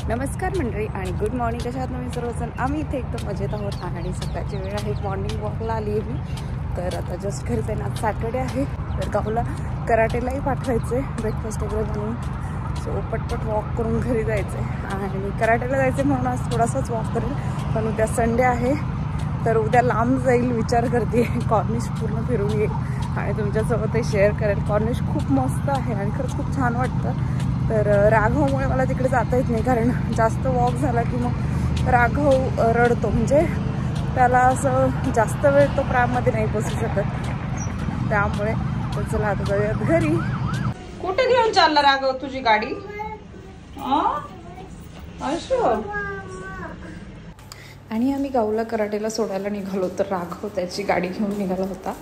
नमस्कार मंडळी आणि गुड मॉर्निंग. कशा आहात तुम्ही सर्वजण? आम्ही इथे एकदम मजेत आहोत आणि सकाळची वेळ आहे. मॉर्निंग वॉकला आली आहे मी. तर आता जस्ट घरी जाईन. आज सॅटर्डे आहे तर गावला कराटेलाही पाठवायचं आहे ब्रेकफास्ट वगैरे बनवून. सो पटपट वॉक करून घरी जायचं आहे आणि कराटेला जायचं म्हणून आज थोडासाच वॉक करेल. पण उद्या संडे आहे तर उद्या लांब जाईल विचार करते. कॉर्निश पूर्ण फिरून येईल आणि तुमच्यासोबतही शेअर करेल. कॉर्निश खूप मस्त आहे आणि खरंच खूप छान वाटतं. तर राघवमुळे मला तिकडे जाता येत नाही कारण जास्त वॉक झाला की मग राघव रडतो. म्हणजे त्याला असं जास्त वेळ तो प्रामध्ये नाही बसू शकत. त्यामुळे तर चला आता जाऊयात घरी. कुठे घेऊन चालला राघव तुझी गाडी? आणि आम्ही गावला कराटेला सोडायला निघालो तर राघव त्याची गाडी घेऊन निघाला होता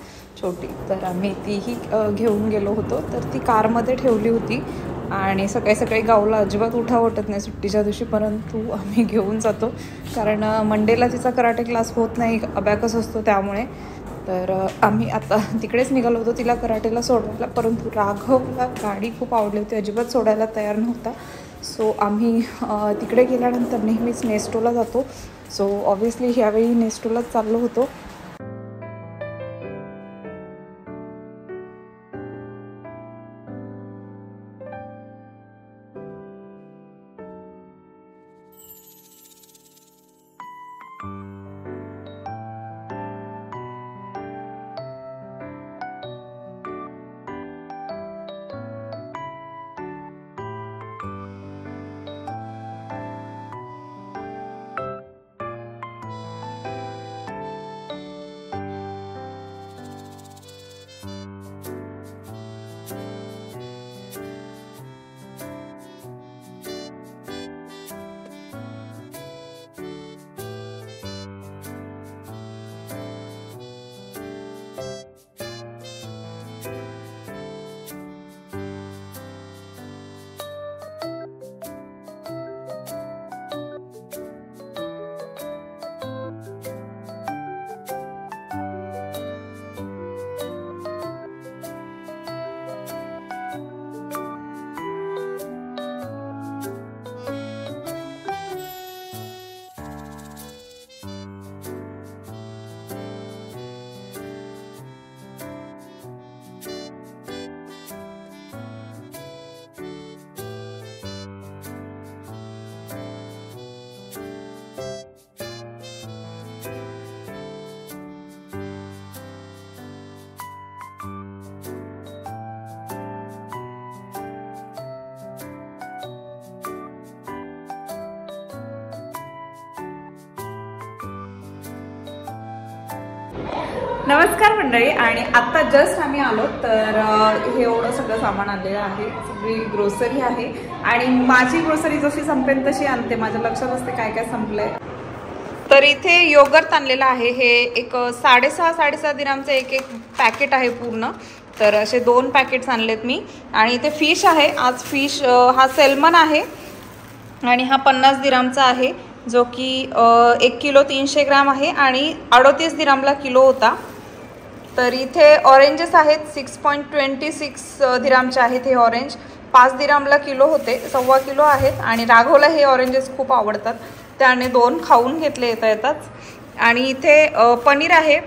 छोटी. तर आम्ही तीही घेऊन गेलो होतो. तर ती कारमध्ये ठेवली होती आणि सकाळी सकाळी गावला अजिबात उठा वाटत नाही सुट्टीच्या दिवशी. परंतु आम्ही घेऊन जातो कारण मंडेला तिचा कराटे क्लास होत नाही, अबॅकस असतो त्यामुळे. तर आम्ही आता तिकडेच निघालो होतो तिला कराटेला सोडवायला. परंतु राघवला गाडी खूप आवडली होती, अजिबात सोडायला तयार नव्हता. सो आम्ही तिकडे गेल्यानंतर नेहमीच नेस्टोला जातो. सो ऑब्व्हियसली ह्यावेळी नेस्टोलाच चाललो होतो. नमस्कार मंडळी. आणि आत्ता जस्ट आम्ही आलो तर हे एवढं सगळं सामान आणलेलं आहे. सगळी ग्रोसरी आहे आणि माझी ग्रोसरी जशी संपेल तशी आणते. माझ्या लक्षात असते काय काय संपलंय. तर इथे योगर्ट आणलेलं आहे. हे एक 6.5 दिरामचं एक पॅकेट आहे पूर्ण. तर असे 2 पॅकेट्स आणलेत मी. आणि इथे फिश आहे. आज फिश हा सेल्मन आहे आणि हा 50 दिरामचा आहे जो की 1 किलो 300 ग्राम आहे आणि 38 दिरामला किलो होता. तर इथे ऑरेंजेस आहेत 6.26 दिरामचे आहेत हे ऑरेंज. 5 दिरामला किलो होते, 1.25 किलो आहेत. आणि राघवला हे ऑरेंजेस खूप आवडतात त्याने 2 खाऊन घेतले येतात. आणि इथे पनीर आहे.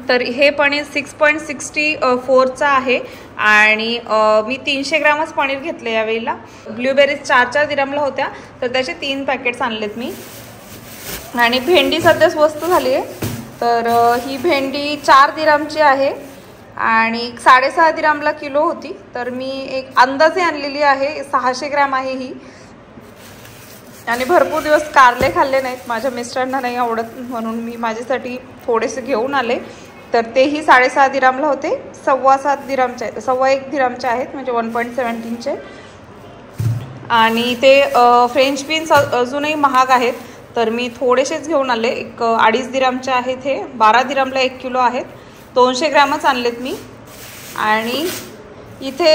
तर हे पनीर 6.64चा आहे आणि मी 300 ग्रामच पनीर घेतले यावेळेला. ब्लूबेरीज 4 दिरामला होत्या तर त्याचे 3 पॅकेट्स आणलेत मी. आणि भेंडी सध्या स्वस्त झाली आहे. तर ही भेंडी 4 दिरामची आहे आणि 6.5 दिरामला किलो होती. तर मी एक अंदाजे आणलेली आहे. 600 ग्राम आहे ही. आणि भरपूर दिवस कारले खाल्ले नाहीत, माझ्या मिस्टरांना नाही आवडत म्हणून मी माझ्यासाठी थोडेसे घेऊन आले. तर तेही 6.5 दिरामला होते. 7.25 दिरामचे आहेत, 1.25 दिरामचे आहेत म्हणजे 1.17चे. आणि ते फ्रेंच बीन्स अजूनही महाग आहेत तर मी थोडेसेच घेऊन आले. एक 2.5 दिरामचे आहेत. हे 12 दिरामला 1 किलो आहेत. 200 ग्रॅमच आणलेत मी. आणि इथे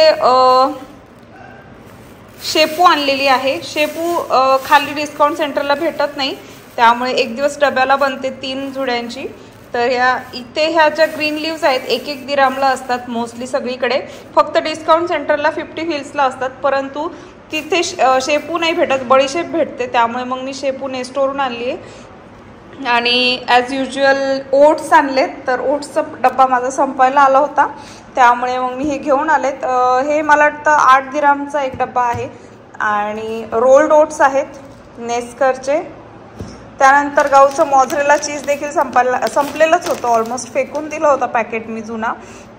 शेपू आणलेली आहे. शेपू खाली डिस्काउंट सेंटरला भेटत नाही त्यामुळे एक दिवस डब्याला बनते 3 जुड्यांची. तर इथे ह्या ज्या ग्रीन लीव्स आहेत 1-1 दिरामला असतात मोस्टली सगळीकडे. फक्त डिस्काउंट सेंटरला 50 हिल्सला असतात. परंतु तिथे शेपू नाही भेटत, बडीशेप भेटते, त्यामुळे मग मी शेपू नेस्टोरून आणली आहे. आणि ॲज युजल ओट्स आणलेत. तर ओट्सचा डब्बा माझा संपायला आला होता, त्यामुळे मग मी हे घेऊन आलेत. हे मला वाटतं 8 दिरामचा एक डब्बा आहे. आणि रोल्ड ओट्स आहेत नेस्करचे. त्यानंतर गावचं मॉझरेला चीज देखील संपलेलंच होतं, ऑलमोस्ट फेकून दिलं होतं पॅकेट मी जुना.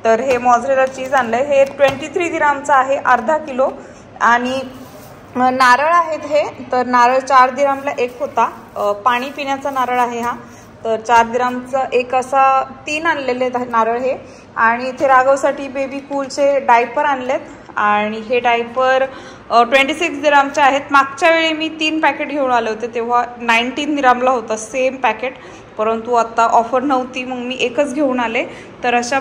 तर हे मॉझरेला चीज आणलं आहे. हे 23 दिरामचं आहे, अर्धा किलो. आणि नारळ आहेत हे. तर नारळ 4 दिरामला एक होता. पाणी पिण्याचा नारळ आहे हा. तर 4 दिरामचा एक असा 3 आणलेले नारळ हे. आणि इथे राघवसाठी बेबी कूलचे डायपर आणलेत. आणि हे डायपर 26 दिरामचे आहेत. मागच्या वेळी मी 3 पॅकेट घेऊन आले होते, तेव्हा 19 दिरामला होता सेम पॅकेट, परंतु आता ऑफर नव्हती, मग मी एकच घेऊन आले. तर अशा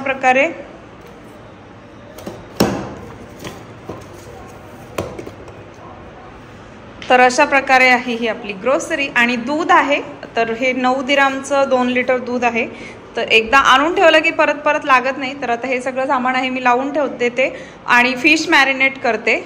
प्रकारे आहे ही आपली ग्रोसरी. आणि दूध आहे. तर हे 9 दिरामचं 2 लिटर दूध आहे. तर एकदा आणून ठेवलं की परत परत लागत नाही. तर आता हे सगळं सामान आहे मी लावून ठेवते ते. आणि फिश मॅरिनेट करते.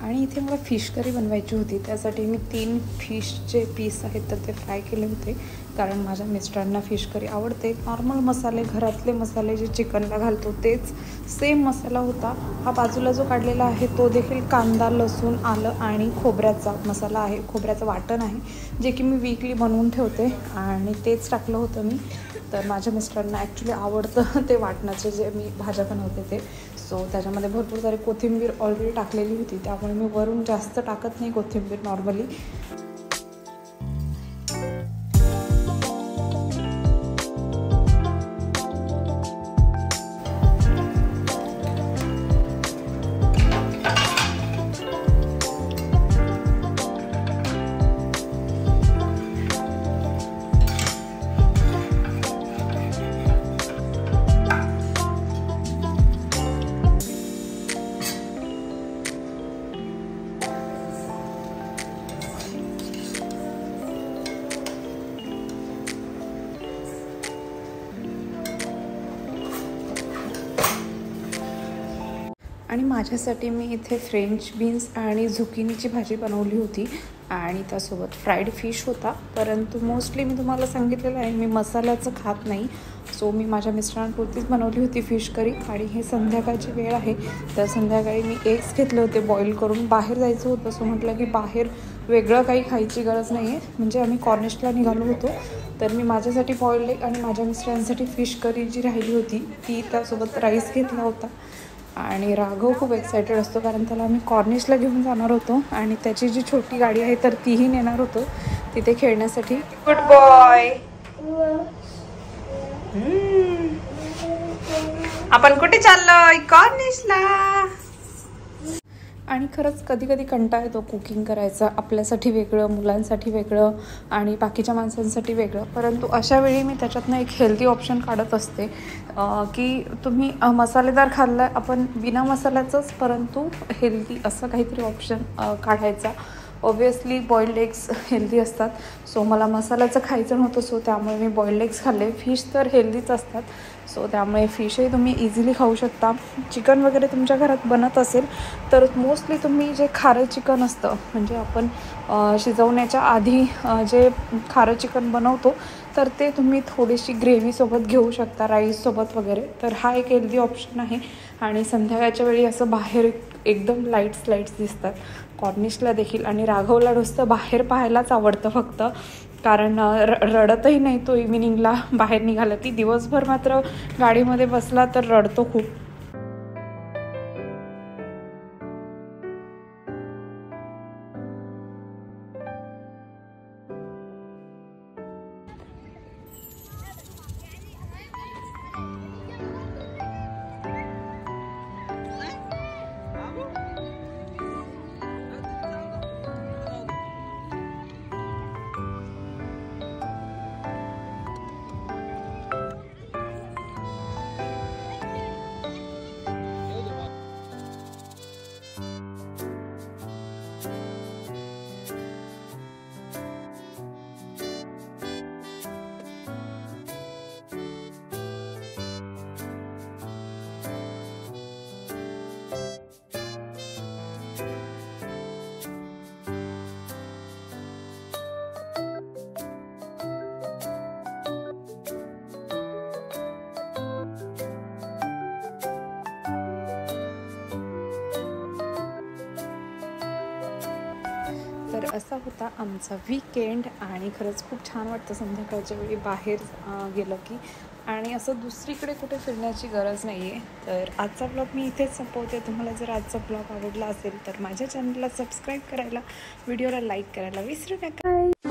आणि इथे मला फिश करी बनवायची होती, त्यासाठी मी 3 फिशचे पीस आहेत तर ते फ्राय केले होते, कारण माझ्या मिस्टरांना फिश करी आवडते. नॉर्मल मसाले, घरातले मसाले जे चिकनला घालतो तेच सेम मसाला होता. हा बाजूला जो काढलेला आहे तो देखील कांदा, लसूण, आलं आणि खोबऱ्याचा मसाला आहे, खोबऱ्याचं वाटण आहे, जे की मी वीकली बनवून ठेवते. आणि तेच टाकलं होतं मी. तर माझ्या मिस्टरांना ॲक्च्युली आवडतं ते वाटणाचे जे मी भाज्या बनवते ते. सो त्याच्यामध्ये भरपूर सारी कोथिंबीर ऑलरेडी टाकलेली होती, त्यामुळे मी वरून जास्त टाकत नाही कोथिंबीर नॉर्मली. आणि माझ्यासाठी मी इथे फ्रेंच बीन्स आणि झुकिनीची भाजी बनवली होती आणि त्यासोबत फ्राईड फिश होता. परंतु मोस्टली मी तुम्हाला सांगितलेलं आहे मी मसाल्याचं खात नाही, सो मी माझ्या मिस्टरांपुरतीच बनवली होती फिश करी. आणि हे संध्याकाळची वेळ आहे, तर संध्याकाळी मी एग्स घेतले होते बॉईल करून. बाहेर जायचं होतं, सो म्हटलं की बाहेर वेगळं काही खायची गरज नाही आहे, म्हणजे आम्ही कॉर्निशला निघालो होतो. तर मी माझ्यासाठी बॉइल्ड एग आणि माझ्या मिस्टरांसाठी फिश करी जी राहिली होती ती, त्यासोबत राईस घेतला होता. आणि राघव खूप एक्सायटेड असतो, कारण त्याला आम्ही कॉर्निशला घेऊन जाणार होतो आणि त्याची जी छोटी गाडी आहे तर तीही नेणार होतो तिथे खेळण्यासाठी. Good boy. आपण कुठे चाललोय? कॉर्निशला. आणि खरंच कधी कधी कंटाळा येतो कुकिंग करायचा, आपल्यासाठी वेगळं, मुलांसाठी वेगळं आणि बाकीच्या माणसांसाठी वेगळं. परंतु अशा वेळी मी त्याच्यातनं एक हेल्दी ऑप्शन काढत असते की तुम्ही मसालेदार खाल्लं, आपण बिना मसाल्याचंच परंतु हेल्दी असं काहीतरी ऑप्शन काढायचा. ऑब्वियसली बॉइल्ड एग्स हेल्दी असतात. सो मला मसाल्याचं खायचं नव्हतं, सो त्यामुळे मी बॉइल्ड एग्स खाल्ले. फिश तर हेल्दीच असतात, सो त्यामुळे फिशही तुम्ही इझिली खाऊ शकता. चिकन वगैरे तुमच्या घरात बनत असेल तर मोस्टली तुम्ही जे खारं चिकन असतं, म्हणजे आपण शिजवण्याच्या आधी जे खारं चिकन बनवतो तर ते तुम्ही थोडीशी ग्रेव्हीसोबत घेऊ शकता, राईससोबत वगैरे. तर हा एक हेल्दी ऑप्शन आहे. आणि संध्याकाळच्या वेळी असं बाहेर एकदम लाईट्स दिसतात कॉर्निशला देखील. आणि राघवला नुसतं बाहेर पाहायलाच आवडतं फक्त, कारण रडतही नाही तो इव्हिनिंगला बाहेर निघाला की. दिवसभर मात्र गाडीमध्ये बसला तर रडतो खूप. तर असा होता आमचा वीकेंड. आणि खरंच खूप छान वाटतं संध्याकाळच्या वेळी बाहेर गेलं की. आणि असं दुसरीकडे कुठे फिरण्याची गरज नाही आहे. तर आजचा ब्लॉग मी इथेच संपवते. तुम्हाला जर आजचा ब्लॉग आवडला असेल तर माझ्या चॅनलला सबस्क्राईब करायला, व्हिडिओला लाईक करायला विसरू नका.